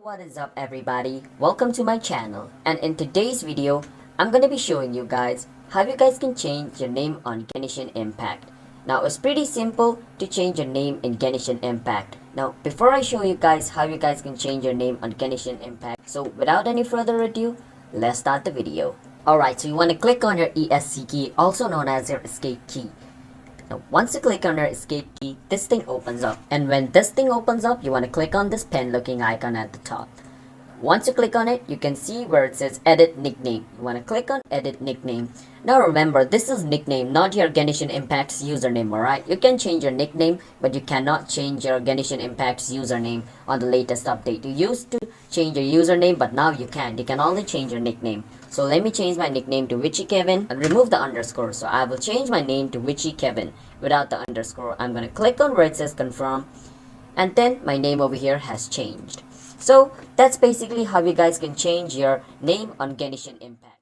What is up everybody? Welcome to my channel, and in today's video I'm gonna be showing you guys how you guys can change your name on Genshin Impact. Now it's pretty simple to change your name in Genshin Impact. Now before I show you guys how you guys can change your name on Genshin Impact, so without any further ado, let's start the video. Alright, so you want to click on your ESC key, also known as your escape key. Now, once you click on your escape key, this thing opens up. And when this thing opens up, you want to click on this pen looking icon at the top. Once you click on it, you can see where it says edit nickname. You want to click on edit nickname. Now remember, this is nickname, not your Genshin Impact's username, alright? You can change your nickname, but you cannot change your Genshin Impact's username on the latest update. You used to change your username, but now you can't. You can only change your nickname. So let me change my nickname to 𝐘𝐸 and remove the underscore. So I will change my name to 𝐘𝐸 without the underscore. I'm going to click on where it says confirm, and then my name over here has changed. So that's basically how you guys can change your name on Genshin Impact.